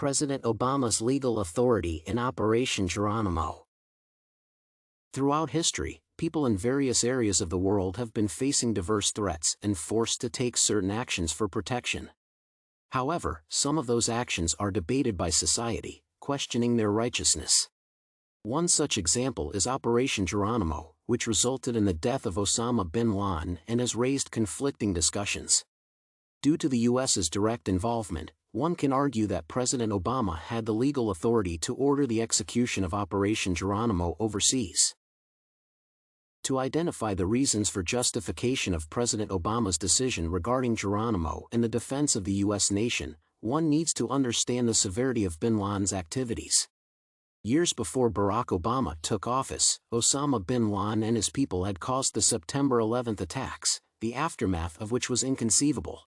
President Obama's legal authority in Operation Geronimo. Throughout history, people in various areas of the world have been facing diverse threats and forced to take certain actions for protection. However, some of those actions are debated by society, questioning their righteousness. One such example is Operation Geronimo, which resulted in the death of Osama Bin Laden and has raised conflicting discussions. Due to the U.S.'s direct involvement, one can argue that President Obama had the legal authority to order the execution of Operation Geronimo overseas. To identify the reasons for justification of President Obama's decision regarding Geronimo and the defense of the U.S. nation, one needs to understand the severity of bin Laden's activities. Years before Barack Obama took office, Osama bin Laden and his people had caused the September 11th attacks, the aftermath of which was inconceivable.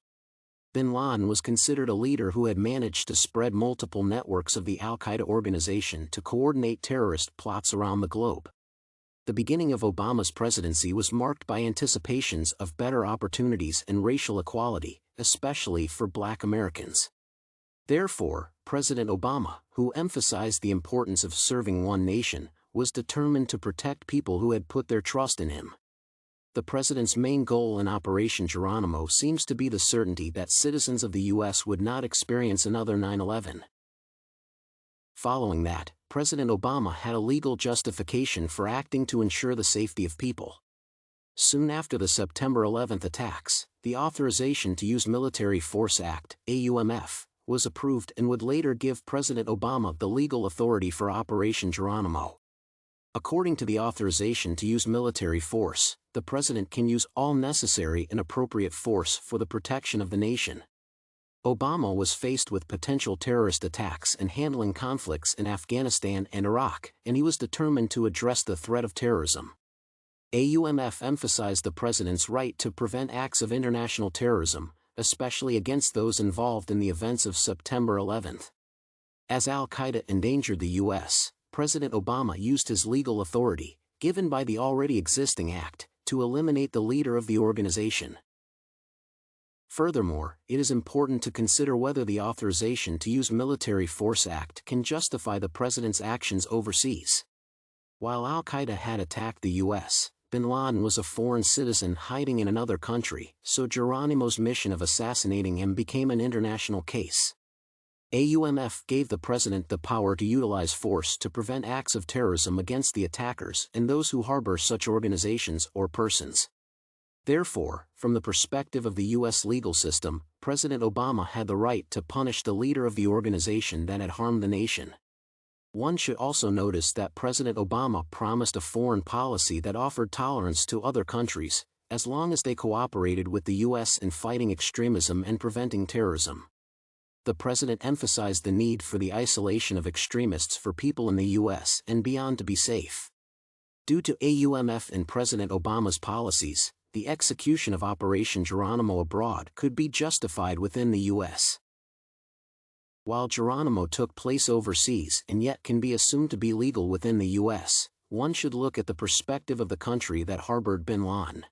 Bin Laden was considered a leader who had managed to spread multiple networks of the al-Qaeda organization to coordinate terrorist plots around the globe. The beginning of Obama's presidency was marked by anticipations of better opportunities and racial equality, especially for Black Americans. Therefore, President Obama, who emphasized the importance of serving one nation, was determined to protect people who had put their trust in him. The president's main goal in Operation Geronimo seems to be the certainty that citizens of the U.S. would not experience another 9/11. Following that, President Obama had a legal justification for acting to ensure the safety of people. Soon after the September 11th attacks, the Authorization to Use Military Force Act, AUMF, was approved and would later give President Obama the legal authority for Operation Geronimo. According to the Authorization to Use Military Force, the President can use all necessary and appropriate force for the protection of the nation. Obama was faced with potential terrorist attacks and handling conflicts in Afghanistan and Iraq, and he was determined to address the threat of terrorism. AUMF emphasized the President's right to prevent acts of international terrorism, especially against those involved in the events of September 11th. As al-Qaeda endangered the U.S., President Obama used his legal authority, given by the already existing act, to eliminate the leader of the organization. Furthermore, it is important to consider whether the Authorization to Use Military Force Act can justify the president's actions overseas. While al-Qaeda had attacked the U.S., bin Laden was a foreign citizen hiding in another country, so Geronimo's mission of assassinating him became an international case. AUMF gave the president the power to utilize force to prevent acts of terrorism against the attackers and those who harbor such organizations or persons. Therefore, from the perspective of the U.S. legal system, President Obama had the right to punish the leader of the organization that had harmed the nation. One should also notice that President Obama promised a foreign policy that offered tolerance to other countries, as long as they cooperated with the U.S. in fighting extremism and preventing terrorism. The president emphasized the need for the isolation of extremists for people in the U.S. and beyond to be safe. Due to AUMF and President Obama's policies, the execution of Operation Geronimo abroad could be justified within the U.S. While Geronimo took place overseas and yet can be assumed to be legal within the U.S., one should look at the perspective of the country that harbored bin Laden.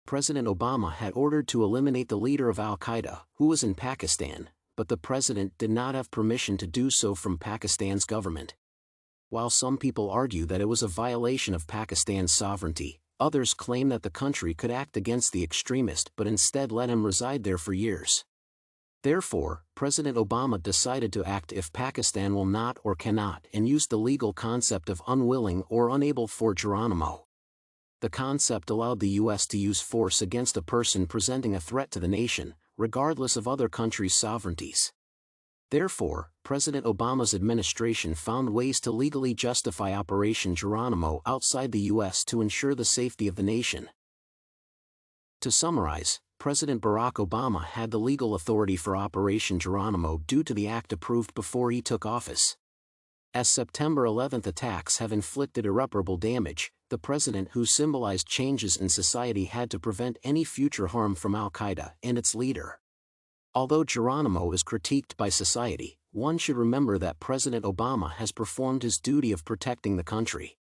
President Obama had ordered to eliminate the leader of al-Qaeda, who was in Pakistan, but the president did not have permission to do so from Pakistan's government. While some people argue that it was a violation of Pakistan's sovereignty, others claim that the country could act against the extremist but instead let him reside there for years. Therefore, President Obama decided to act if Pakistan will not or cannot and used the legal concept of unwilling or unable for Geronimo. The concept allowed the U.S. to use force against a person presenting a threat to the nation, regardless of other countries' sovereignties. Therefore, President Obama's administration found ways to legally justify Operation Geronimo outside the U.S. to ensure the safety of the nation. To summarize, President Barack Obama had the legal authority for Operation Geronimo due to the act approved before he took office. As September 11th attacks have inflicted irreparable damage, the president who symbolized changes in society had to prevent any future harm from al-Qaeda and its leader. Although Geronimo is critiqued by society, one should remember that President Obama has performed his duty of protecting the country.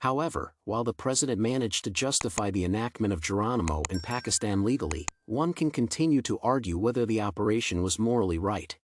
However, while the president managed to justify the enactment of Geronimo in Pakistan legally, one can continue to argue whether the operation was morally right.